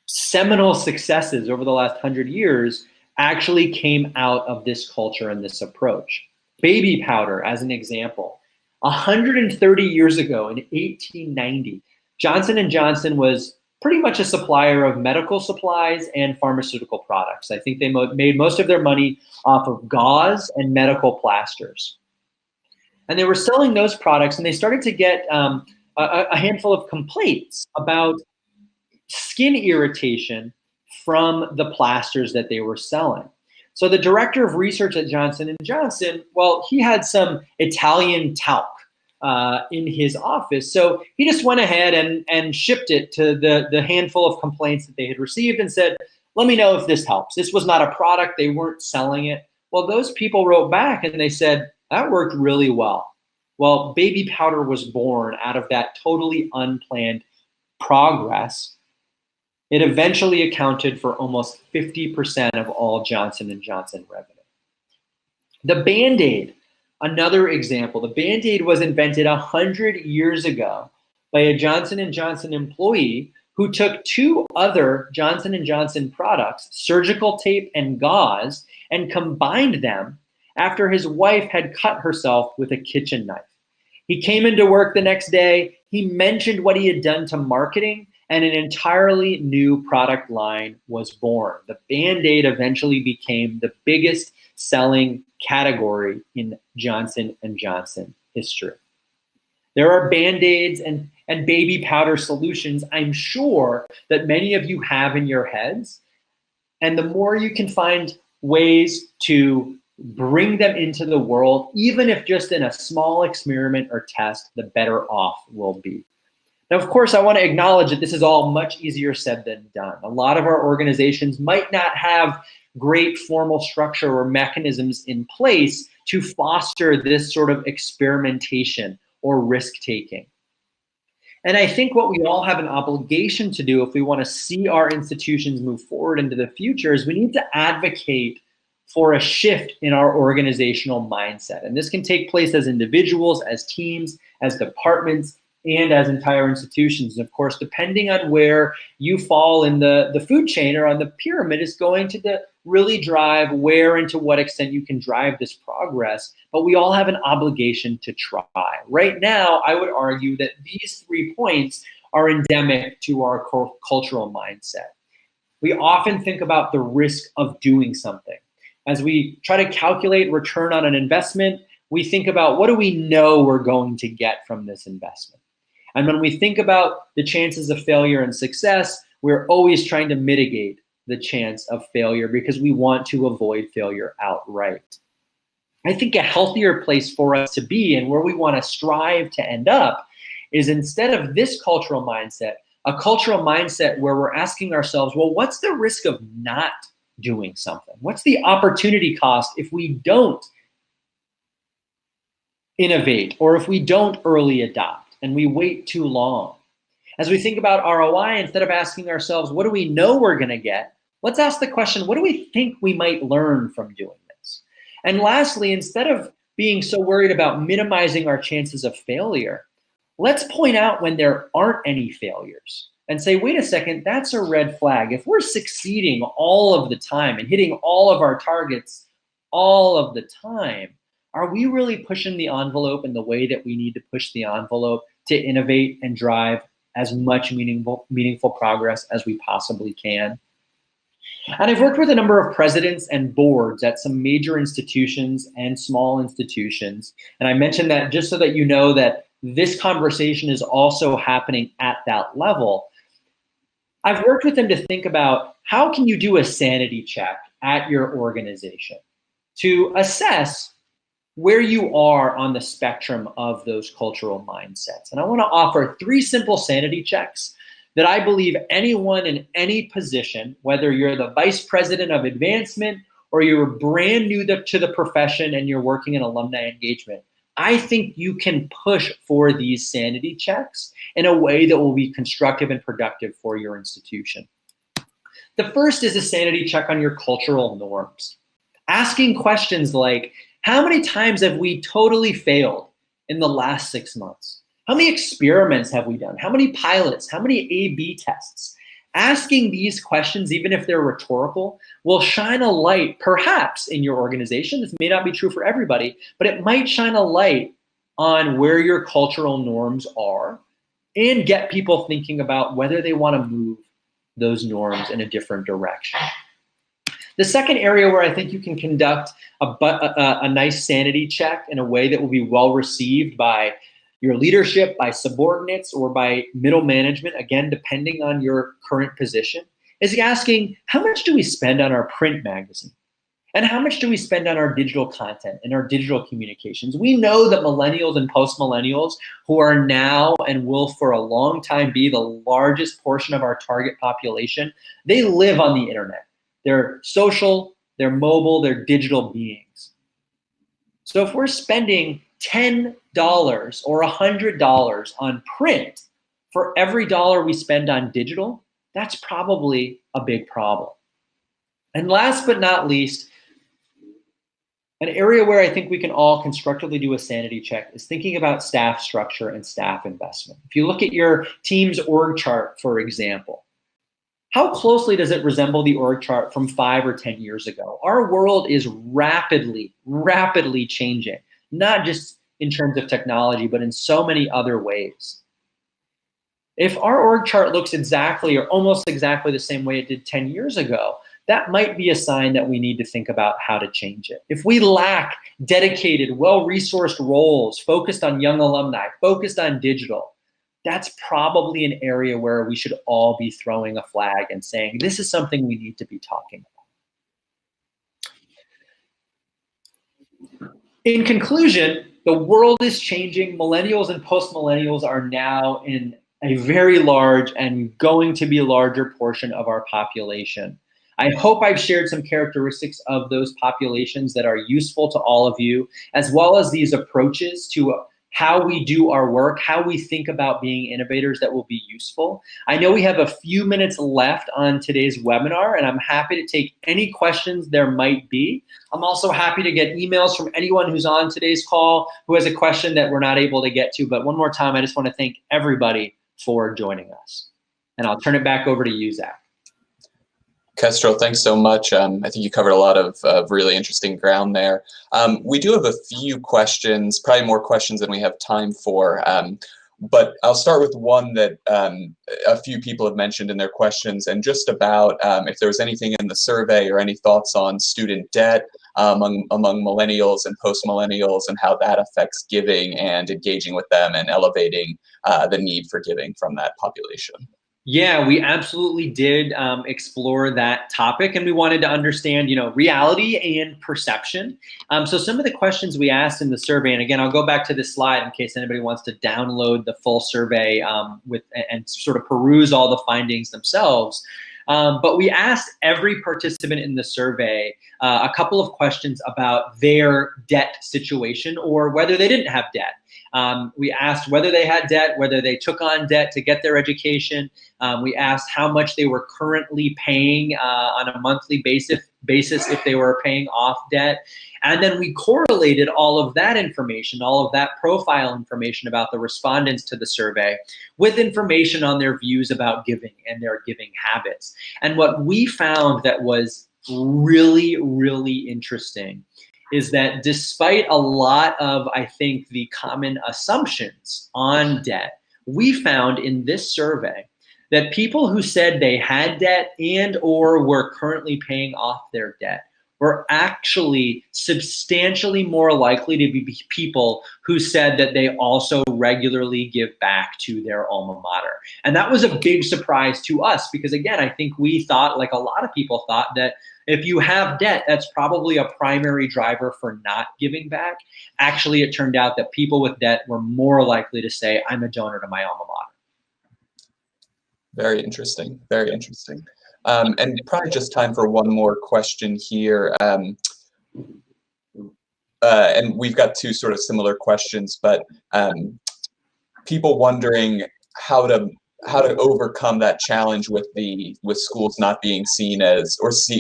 seminal successes over the last 100 years actually came out of this culture and this approach. Baby powder, as an example. 130 years ago, in 1890, Johnson & Johnson was pretty much a supplier of medical supplies and pharmaceutical products. I think they made most of their money off of gauze and medical plasters. And they were selling those products, and they started to get a handful of complaints about skin irritation from the plasters that they were selling. So the director of research at Johnson & Johnson, well, he had some Italian talc in his office. So he just went ahead and shipped it to the handful of complaints that they had received and said, let me know if this helps. This was not a product. They weren't selling it. Well, those people wrote back and they said, that worked really well. Well, baby powder was born out of that totally unplanned progress. It eventually accounted for almost 50% of all Johnson & Johnson revenue. The Band-Aid, another example. The Band-Aid was invented 100 years ago by a Johnson & Johnson employee who took two other Johnson & Johnson products, surgical tape and gauze, and combined them after his wife had cut herself with a kitchen knife. He came into work the next day. He mentioned what he had done to marketing, and an entirely new product line was born. The Band-Aid eventually became the biggest selling category in Johnson & Johnson history. There are Band-Aids and baby powder solutions I'm sure that many of you have in your heads. And the more you can find ways to bring them into the world, even if just in a small experiment or test, the better off we'll be. Now, of course, I want to acknowledge that this is all much easier said than done. A lot of our organizations might not have great formal structure or mechanisms in place to foster this sort of experimentation or risk-taking. And I think what we all have an obligation to do if we want to see our institutions move forward into the future is we need to advocate for a shift in our organizational mindset. And this can take place as individuals, as teams, as departments, and as entire institutions. And of course, depending on where you fall in the food chain or on the pyramid is going to really drive where and to what extent you can drive this progress. But we all have an obligation to try. Right now, I would argue that these 3 points are endemic to our cultural mindset. We often think about the risk of doing something. As we try to calculate return on an investment, we think about what do we know we're going to get from this investment. And when we think about the chances of failure and success, we're always trying to mitigate the chance of failure because we want to avoid failure outright. I think a healthier place for us to be and where we want to strive to end up is instead of this cultural mindset, a cultural mindset where we're asking ourselves, well, what's the risk of not doing something? What's the opportunity cost if we don't innovate or if we don't early adopt and we wait too long? As we think about ROI, instead of asking ourselves, what do we know we're going to get? Let's ask the question, what do we think we might learn from doing this? And lastly, instead of being so worried about minimizing our chances of failure, let's point out when there aren't any failures and say, wait a second, that's a red flag. If we're succeeding all of the time and hitting all of our targets all of the time, are we really pushing the envelope in the way that we need to push the envelope to innovate and drive as much meaningful progress as we possibly can? And I've worked with a number of presidents and boards at some major institutions and small institutions. And I mentioned that just so that you know that this conversation is also happening at that level. I've worked with them to think about how can you do a sanity check at your organization to assess where you are on the spectrum of those cultural mindsets. And I want to offer 3 simple sanity checks that I believe anyone in any position, whether you're the vice president of advancement or you're brand new to the profession and you're working in alumni engagement, I think you can push for these sanity checks in a way that will be constructive and productive for your institution. The first is a sanity check on your cultural norms. Asking questions like, how many times have we totally failed in the last 6 months? How many experiments have we done? How many pilots? How many A/B tests? Asking these questions, even if they're rhetorical, will shine a light, perhaps in your organization. This may not be true for everybody, but it might shine a light on where your cultural norms are and get people thinking about whether they want to move those norms in a different direction. The second area where I think you can conduct a nice sanity check in a way that will be well received by your leadership, by subordinates, or by middle management, again, depending on your current position, is asking, how much do we spend on our print magazine? And how much do we spend on our digital content and our digital communications? We know that millennials and post-millennials, who are now and will for a long time be the largest portion of our target population, they live on the internet. They're social, they're mobile, they're digital beings. So if we're spending $10 or $100 on print for every dollar we spend on digital, that's probably a big problem. And last but not least, an area where I think we can all constructively do a sanity check is thinking about staff structure and staff investment. If you look at your team's org chart, for example, how closely does it resemble the org chart from 5 or 10 years ago? Our world is rapidly changing, not just in terms of technology, but in so many other ways. If our org chart looks exactly or almost exactly the same way it did 10 years ago, that might be a sign that we need to think about how to change it. If we lack dedicated, well-resourced roles focused on young alumni, focused on digital, that's probably an area where we should all be throwing a flag and saying, this is something we need to be talking about. In conclusion, the world is changing. Millennials and post-millennials are now in a very large and going to be a larger portion of our population. I hope I've shared some characteristics of those populations that are useful to all of you, as well as these approaches to how we do our work, how we think about being innovators that will be useful. I know we have a few minutes left on today's webinar, and I'm happy to take any questions there might be. I'm also happy to get emails from anyone who's on today's call who has a question that we're not able to get to. But one more time, I just want to thank everybody for joining us. And I'll turn it back over to you, Zach. Kestrel, thanks so much. I think you covered a lot of really interesting ground there. We do have a few questions, probably more questions than we have time for, but I'll start with one that a few people have mentioned in their questions, and just about if there was anything in the survey or any thoughts on student debt among millennials and post-millennials, and how that affects giving and engaging with them and elevating the need for giving from that population. Yeah, we absolutely did explore that topic, and we wanted to understand, reality and perception. So some of the questions we asked in the survey, and again, I'll go back to this slide in case anybody wants to download the full survey and sort of peruse all the findings themselves. But we asked every participant in the survey a couple of questions about their debt situation or whether they didn't have debt. We asked whether they had debt, whether they took on debt to get their education. We asked how much they were currently paying on a monthly basis if they were paying off debt. And then we correlated all of that information, all of that profile information about the respondents to the survey with information on their views about giving and their giving habits. And what we found that was really, really interesting is that despite a lot of, I think, the common assumptions on debt, we found in this survey that people who said they had debt and or were currently paying off their debt were actually substantially more likely to be people who said that they also regularly give back to their alma mater. And that was a big surprise to us because, again, I think we thought, like a lot of people thought, that if you have debt, that's probably a primary driver for not giving back. Actually, it turned out that people with debt were more likely to say, I'm a donor to my alma mater. Very interesting, very interesting. And probably just time for one more question here. And we've got two sort of similar questions, but people wondering how overcome that challenge with schools not being seen as,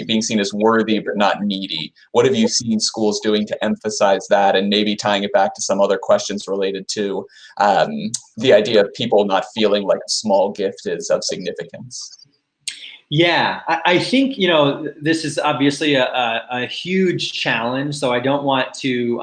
being seen as worthy but not needy. What have you seen schools doing to emphasize that, and maybe tying it back to some other questions related to the idea of people not feeling like a small gift is of significance? Yeah, I think, you know, this is obviously a huge challenge, so I don't want to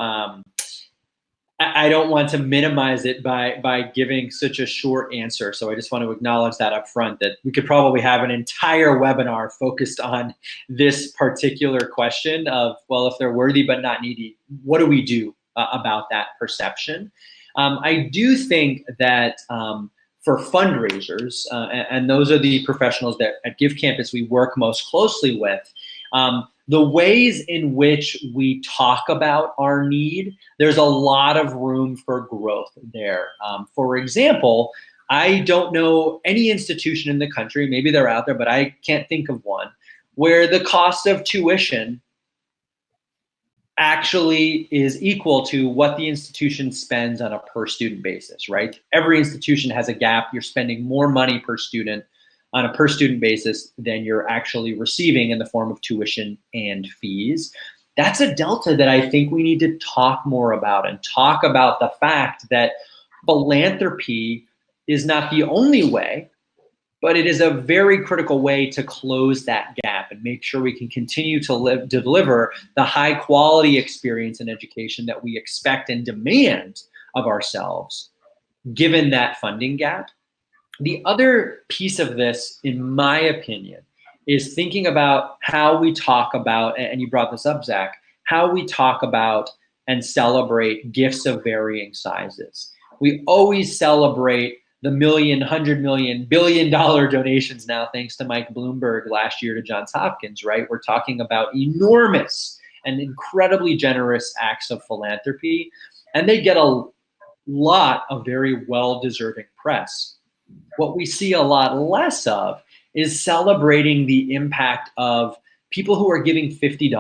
minimize it by giving such a short answer. So I just want to acknowledge that up front, that we could probably have an entire webinar focused on this particular question of, well, if they're worthy but not needy, what do we do about that perception? I do think that for fundraisers, and those are the professionals that at Give Campus we work most closely with, the ways in which we talk about our need, there's a lot of room for growth there. For example, I don't know any institution in the country, maybe they're out there, but I can't think of one, where the cost of tuition actually is equal to what the institution spends on a per student basis, right? Every institution has a gap. You're spending more money per student on a per student basis than you're actually receiving in the form of tuition and fees. That's a delta that I think we need to talk more about, and talk about the fact that philanthropy is not the only way, but it is a very critical way to close that gap and make sure we can continue to deliver the high quality experience and education that we expect and demand of ourselves, given that funding gap. The other piece of this, in my opinion, is thinking about how we talk about, and you brought this up, Zach, how we talk about and celebrate gifts of varying sizes. We always celebrate the million, $100 million, $1 billion donations now, thanks to Mike Bloomberg last year to Johns Hopkins, right? We're talking about enormous and incredibly generous acts of philanthropy, and they get a lot of very well-deserving press. What we see a lot less of is celebrating the impact of people who are giving $50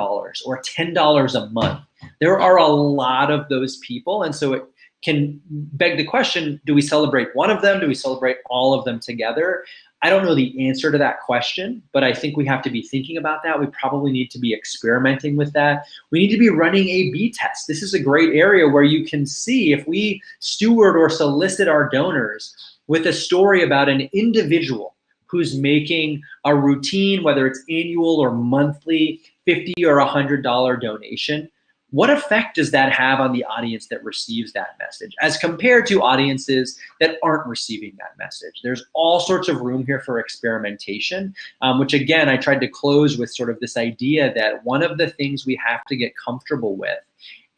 or $10 a month. There are a lot of those people, and so it can beg the question, do we celebrate one of them? Do we celebrate all of them together? I don't know the answer to that question, but I think we have to be thinking about that. We probably need to be experimenting with that. We need to be running A/B tests. This is a great area where you can see if we steward or solicit our donors with a story about an individual who's making a routine, whether it's annual or monthly, $50 or $100 donation. What effect does that have on the audience that receives that message as compared to audiences that aren't receiving that message? There's all sorts of room here for experimentation, which again, I tried to close with sort of this idea that one of the things we have to get comfortable with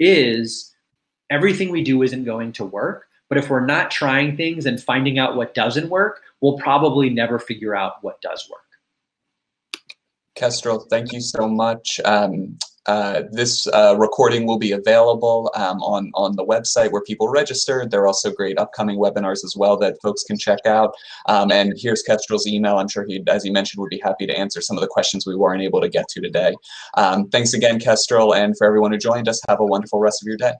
is everything we do isn't going to work, but if we're not trying things and finding out what doesn't work, we'll probably never figure out what does work. Kestrel, thank you so much. This recording will be available on the website where people registered. There are also great upcoming webinars as well that folks can check out. And here's Kestrel's email. I'm sure he, as he mentioned, would be happy to answer some of the questions we weren't able to get to today. Thanks again, Kestrel, and for everyone who joined us, have a wonderful rest of your day.